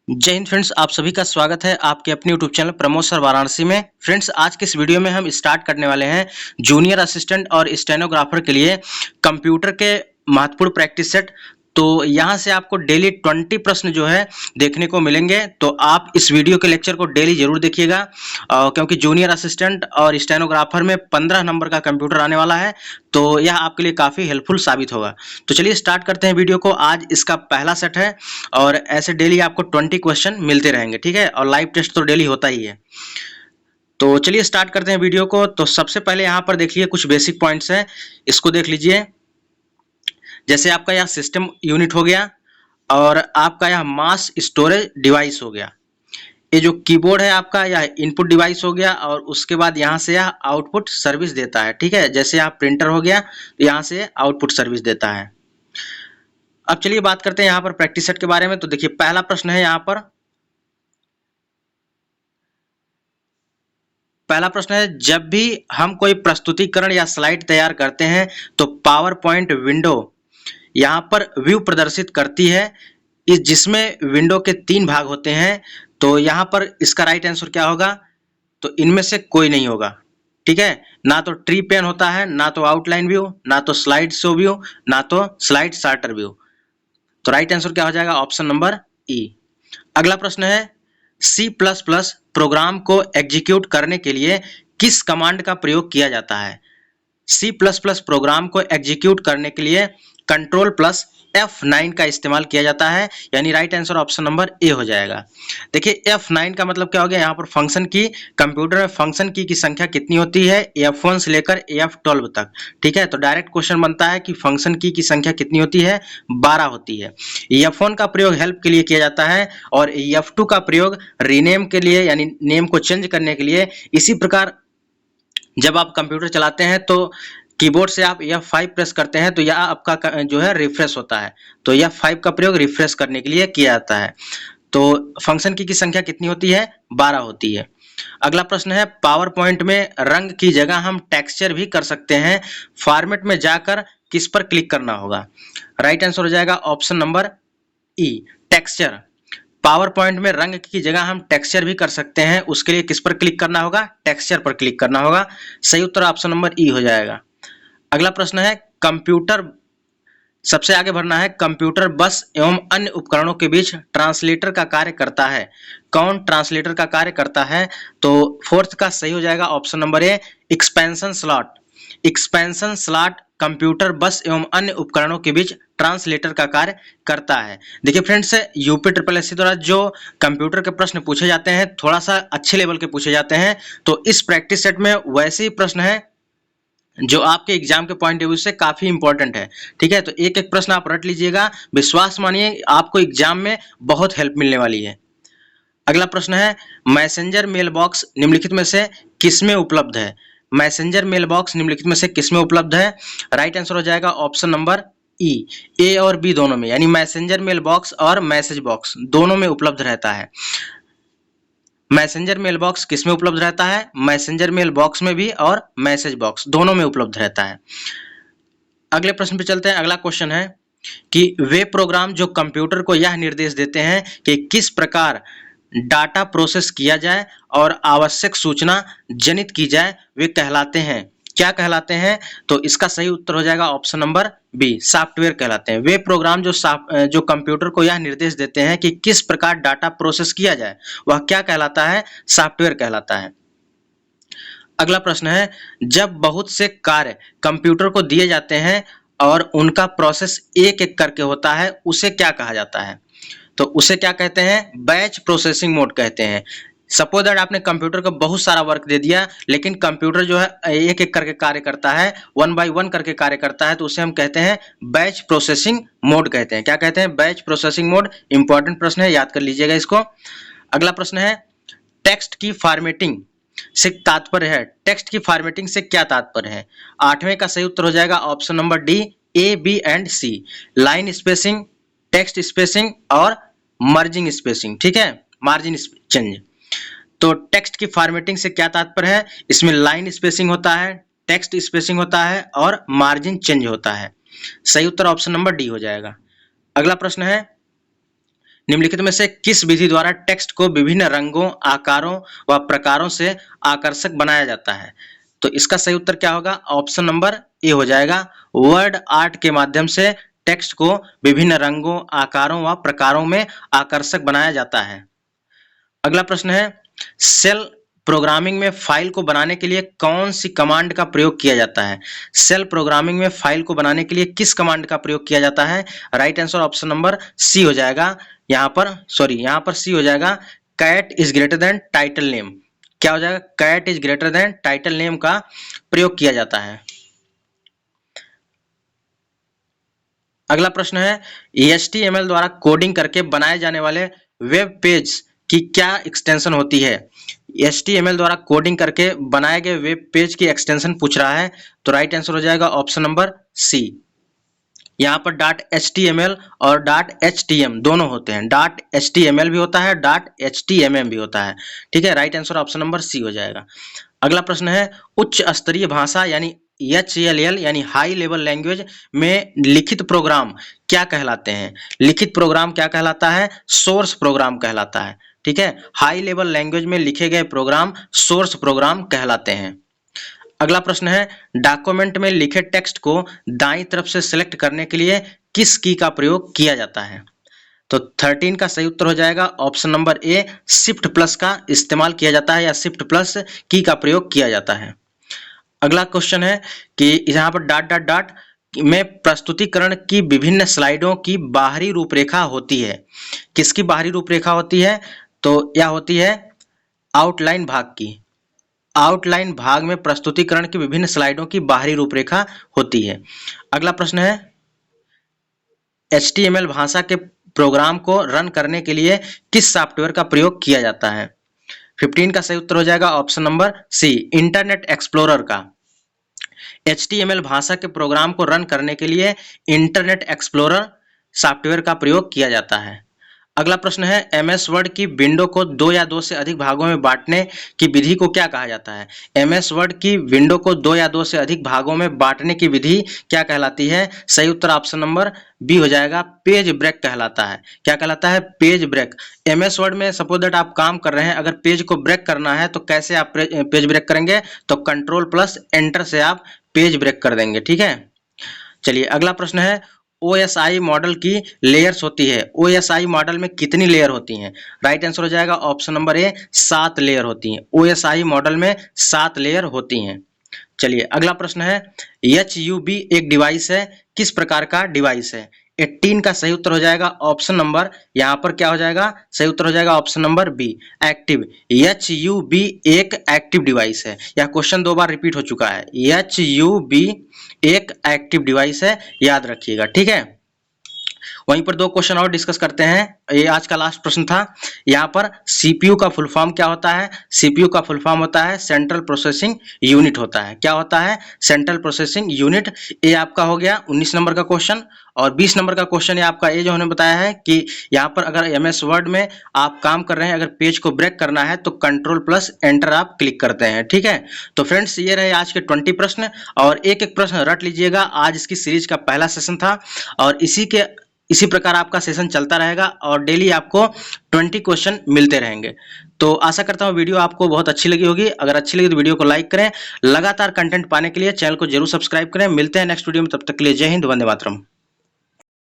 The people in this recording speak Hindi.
जय हिंद फ्रेंड्स, आप सभी का स्वागत है आपके अपने YouTube channel Pramod sir Varanasi में। फ्रेंड्स, आज के इस वीडियो में हम स्टार्ट करने वाले हैं जूनियर असिस्टेंट और स्टेनोग्राफर के लिए कंप्यूटर के महत्वपूर्ण प्रैक्टिस सेट। तो यहाँ से आपको डेली 20 प्रश्न जो है देखने को मिलेंगे, तो आप इस वीडियो के लेक्चर को डेली जरूर देखिएगा क्योंकि जूनियर असिस्टेंट और स्टेनोग्राफर में 15 नंबर का कंप्यूटर आने वाला है, तो यह आपके लिए काफ़ी हेल्पफुल साबित होगा। तो चलिए स्टार्ट करते हैं वीडियो को। आज इसका पहला सेट है और ऐसे डेली आपको 20 क्वेश्चन मिलते रहेंगे, ठीक है। और लाइव टेस्ट तो डेली होता ही है। तो चलिए स्टार्ट करते हैं वीडियो को। तो सबसे पहले यहाँ पर देखिए कुछ बेसिक पॉइंट्स हैं, इसको देख लीजिए। जैसे आपका यह सिस्टम यूनिट हो गया और आपका यह मास स्टोरेज डिवाइस हो गया। ये जो कीबोर्ड है आपका, यह इनपुट डिवाइस हो गया और उसके बाद यहाँ से यह आउटपुट सर्विस देता है, ठीक है। जैसे यहाँ प्रिंटर हो गया तो यहाँ से आउटपुट सर्विस देता है। अब चलिए बात करते हैं यहाँ पर प्रैक्टिस सेट के बारे में। तो देखिए पहला प्रश्न है यहाँ पर, पहला प्रश्न है, जब भी हम कोई प्रस्तुतिकरण या स्लाइड तैयार करते हैं तो पावर पॉइंट विंडो यहाँ पर व्यू प्रदर्शित करती है, इस जिसमें विंडो के 3 भाग होते हैं। तो यहाँ पर इसका राइट आंसर क्या होगा? तो इनमें से कोई नहीं होगा, ठीक है। ना तो ट्री पेन होता है, ना तो आउटलाइन व्यू, ना तो स्लाइड शो व्यू, ना तो स्लाइड शार्टर व्यू। तो राइट आंसर क्या हो जाएगा? ऑप्शन नंबर ई। अगला प्रश्न है, C++ प्रोग्राम को एग्जीक्यूट करने के लिए किस कमांड का प्रयोग किया जाता है? C++ प्रोग्राम को एग्जीक्यूट करने के लिए कंट्रोल प्लस F9 का इस्तेमाल किया जाता है, यानी right answer option number A हो जाएगा। देखिए F9 का मतलब क्या हो गया? यहाँ पर फंक्शन की, कंप्यूटर में फंक्शन की संख्या कितनी होती है? F1 से लेकर F12 तक, ठीक है। तो डायरेक्ट क्वेश्चन बनता है कि फंक्शन की संख्या कितनी होती है? 12 होती है। F1 का प्रयोग हेल्प के लिए किया जाता है और F2 का प्रयोग रीनेम के लिए, यानी नेम को चेंज करने के लिए। इसी प्रकार जब आप कंप्यूटर चलाते हैं तो कीबोर्ड से आप F5 प्रेस करते हैं तो यह आपका जो है रिफ्रेश होता है, तो F5 का प्रयोग रिफ्रेश करने के लिए किया जाता है। तो फंक्शन की संख्या कितनी होती है? 12 होती है। अगला प्रश्न है, पावर पॉइंट में रंग की जगह हम टेक्सचर भी कर सकते हैं, फॉर्मेट में जाकर किस पर क्लिक करना होगा? राइट आंसर हो जाएगा ऑप्शन नंबर ई, टेक्सचर। पावर पॉइंट में रंग की जगह हम टेक्सचर भी कर सकते हैं, उसके लिए किस पर क्लिक करना होगा? टेक्सचर पर क्लिक करना होगा। सही उत्तर ऑप्शन नंबर ई हो जाएगा। अगला प्रश्न है, कंप्यूटर, सबसे आगे भरना है, कंप्यूटर बस एवं अन्य उपकरणों के बीच ट्रांसलेटर का कार्य करता है, कौन ट्रांसलेटर का कार्य करता है? तो फोर्थ का सही हो जाएगा option number A, expansion slot. Expansion slot computer बस एवं अन्य उपकरणों के बीच ट्रांसलेटर का कार्य करता है। देखिए फ्रेंड्स, यूपी ट्रिपल एससी द्वारा जो कंप्यूटर के प्रश्न पूछे जाते हैं थोड़ा सा अच्छे लेवल के पूछे जाते हैं, तो इस प्रैक्टिस सेट में वैसे ही प्रश्न है जो आपके एग्जाम के पॉइंट ऑफ व्यू से काफी इंपॉर्टेंट है, ठीक है। तो एक एक प्रश्न आप रट लीजिएगा, विश्वास मानिए आपको एग्जाम में बहुत हेल्प मिलने वाली है। अगला प्रश्न है, मैसेंजर मेल बॉक्स निम्नलिखित में से किसमें उपलब्ध है? मैसेंजर मेल बॉक्स निम्नलिखित में से किसमें उपलब्ध है? राइट आंसर हो जाएगा ऑप्शन नंबर ई, ए और बी दोनों में, यानी मैसेंजर मेल बॉक्स और मैसेज बॉक्स दोनों में उपलब्ध रहता है। मैसेंजर मेल बॉक्स किसमें उपलब्ध रहता है? मैसेंजर मेल बॉक्स में भी और मैसेज बॉक्स दोनों में उपलब्ध रहता है। अगले प्रश्न पे चलते हैं। अगला क्वेश्चन है कि वे प्रोग्राम जो कंप्यूटर को यह निर्देश देते हैं कि किस प्रकार डाटा प्रोसेस किया जाए और आवश्यक सूचना जनित की जाए, वे कहलाते हैं, क्या कहलाते हैं? तो इसका सही उत्तर हो जाएगा ऑप्शन नंबर बी, सॉफ्टवेयर कहलाते हैं। वे प्रोग्राम जो कंप्यूटर को यह निर्देश देते हैं कि किस प्रकार डाटा प्रोसेस किया जाए, वह क्या कहलाता है? सॉफ्टवेयर कहलाता है। अगला प्रश्न है, जब बहुत से कार्य कंप्यूटर को दिए जाते हैं और उनका प्रोसेस एक एक करके होता है, उसे क्या कहा जाता है? तो उसे क्या कहते हैं? बैच प्रोसेसिंग मोड कहते हैं। सपोज दैट आपने कंप्यूटर को बहुत सारा वर्क दे दिया, लेकिन कंप्यूटर जो है एक एक करके कार्य करता है, 1 बाय 1 करके कार्य करता है, तो उसे हम कहते हैं बैच प्रोसेसिंग मोड कहते हैं। क्या कहते हैं? Batch processing mode. इंपॉर्टेंट प्रश्न है, याद कर लीजिएगा इसको। अगला प्रश्न है, टेक्स्ट की फॉर्मेटिंग से तात्पर्य है, टेक्स्ट की फॉर्मेटिंग से क्या तात्पर्य है? 8वें का सही उत्तर हो जाएगा option number D, A B and C, line spacing, text spacing और मर्जिंग स्पेसिंग, ठीक है, मार्जिन चेंज। तो टेक्स्ट की फॉर्मेटिंग से क्या तात्पर्य है? इसमें लाइन स्पेसिंग होता है, टेक्स्ट स्पेसिंग होता है और मार्जिन चेंज होता है। सही उत्तर ऑप्शन नंबर डी हो जाएगा। अगला प्रश्न है, निम्नलिखित में से किस विधि द्वारा टेक्स्ट को विभिन्न रंगों, आकारों व प्रकारों से आकर्षक बनाया जाता है? तो इसका सही उत्तर क्या होगा? ऑप्शन नंबर ए हो जाएगा। वर्ड आर्ट के माध्यम से टेक्स्ट को विभिन्न रंगों, आकारों व प्रकारों में आकर्षक बनाया जाता है। अगला प्रश्न है, सेल प्रोग्रामिंग में फाइल को बनाने के लिए कौन सी कमांड का प्रयोग किया जाता है? सेल प्रोग्रामिंग में फाइल को बनाने के लिए किस कमांड का प्रयोग किया जाता है? Right answer option number C हो जाएगा। यहाँ पर सी हो जाएगा, cat is greater than title name. क्या हो जाएगा? Cat is greater than title name का प्रयोग किया जाता है। अगला प्रश्न है, HTML द्वारा कोडिंग करके बनाए जाने वाले वेब पेज की क्या एक्सटेंशन होती है? HTML द्वारा कोडिंग करके बनाए गए वेब पेज की एक्सटेंशन पूछ रहा है, तो राइट आंसर हो जाएगा ऑप्शन नंबर सी। यहाँ पर .html और .htm दोनों होते हैं। .html भी होता है, .htmm भी होता है। ठीक है, right answer option number C हो जाएगा। अगला प्रश्न है, उच्च स्तरीय भाषा यानी HLL यानी हाई लेवल लैंग्वेज में लिखित प्रोग्राम क्या कहलाते हैं? लिखित प्रोग्राम क्या कहलाता है? सोर्स प्रोग्राम कहलाता है। ठीक है, हाई लेवल लैंग्वेज में लिखे गए प्रोग्राम सोर्स प्रोग्राम कहलाते हैं। अगला प्रश्न है, डॉक्यूमेंट में लिखे टेक्स्ट को दाईं तरफ से सिलेक्ट करने के लिए किस की का प्रयोग किया जाता है? तो 13 का सही उत्तर हो जाएगा option number A, shift plus का इस्तेमाल किया जाता है या शिफ्ट प्लस की का प्रयोग किया जाता है। अगला क्वेश्चन है कि यहाँ पर डॉट डॉट डॉट में प्रस्तुतिकरण की विभिन्न स्लाइडों की बाहरी रूपरेखा होती है। किसकी बाहरी रूपरेखा होती है? तो यह होती है आउटलाइन भाग की। आउटलाइन भाग में प्रस्तुतिकरण की विभिन्न स्लाइडों की बाहरी रूपरेखा होती है। अगला प्रश्न है, HTML भाषा के प्रोग्राम को रन करने के लिए किस सॉफ्टवेयर का प्रयोग किया जाता है? 15 का सही उत्तर हो जाएगा option number C, Internet Explorer का। HTML भाषा के प्रोग्राम को रन करने के लिए इंटरनेट एक्सप्लोरर सॉफ्टवेयर का प्रयोग किया जाता है। अगला प्रश्न है, MS वर्ड की विंडो को 2 या 2 से अधिक भागों में बांटने की विधि को क्या कहा जाता है? MS वर्ड की विंडो को 2 या 2 से अधिक भागों में बांटने की विधि क्या कहलाती है? सही उत्तर ऑप्शन नंबर बी हो जाएगा, पेज ब्रेक कहलाता है। क्या कहलाता है? Page break. MS वर्ड में सपोज दैट आप काम कर रहे हैं, अगर पेज को ब्रेक करना है तो कैसे आप पेज ब्रेक करेंगे? तो कंट्रोल प्लस एंटर से आप पेज ब्रेक कर देंगे। ठीक है, चलिए अगला प्रश्न है, OSI मॉडल की लेयर्स होती है। OSI मॉडल में कितनी लेयर होती हैं? राइट आंसर हो जाएगा ऑप्शन नंबर ए, 7 लेयर होती हैं। OSI मॉडल में 7 लेयर होती हैं। चलिए अगला प्रश्न है, HUB एक डिवाइस है, किस प्रकार का डिवाइस है? 18 का सही उत्तर हो जाएगा ऑप्शन नंबर, यहाँ पर क्या हो जाएगा? सही उत्तर हो जाएगा option number B, active. HUB एक एक्टिव डिवाइस है। यह क्वेश्चन 2 बार रिपीट हो चुका है। HUB एक एक्टिव डिवाइस है, याद रखिएगा। ठीक है, वहीं पर 2 क्वेश्चन और डिस्कस करते हैं। ये आज का लास्ट प्रश्न था। यहाँ पर CPU का फुल फॉर्म क्या होता है? CPU का फुल फॉर्म होता है सेंट्रल प्रोसेसिंग यूनिट होता है। क्या होता है? Central processing unit. ये आपका हो गया 19 नंबर का क्वेश्चन। और 20 नंबर का क्वेश्चन ये आपका ये जो हमने बताया है कि यहाँ पर अगर MS वर्ड में आप काम कर रहे हैं, अगर पेज को ब्रेक करना है तो कंट्रोल प्लस एंटर आप क्लिक करते हैं। ठीक है, तो फ्रेंड्स ये रहे आज के 20 प्रश्न और एक एक प्रश्न रट लीजिएगा। आज इसकी सीरीज का पहला सेशन था और इसी प्रकार आपका सेशन चलता रहेगा और डेली आपको 20 क्वेश्चन मिलते रहेंगे। तो आशा करता हूँ वीडियो आपको बहुत अच्छी लगी होगी। अगर अच्छी लगी तो वीडियो को लाइक करें। लगातार कंटेंट पाने के लिए चैनल को जरूर सब्सक्राइब करें। मिलते हैं नेक्स्ट वीडियो में, तब तक के लिए जय हिंद, वंदे मातरम।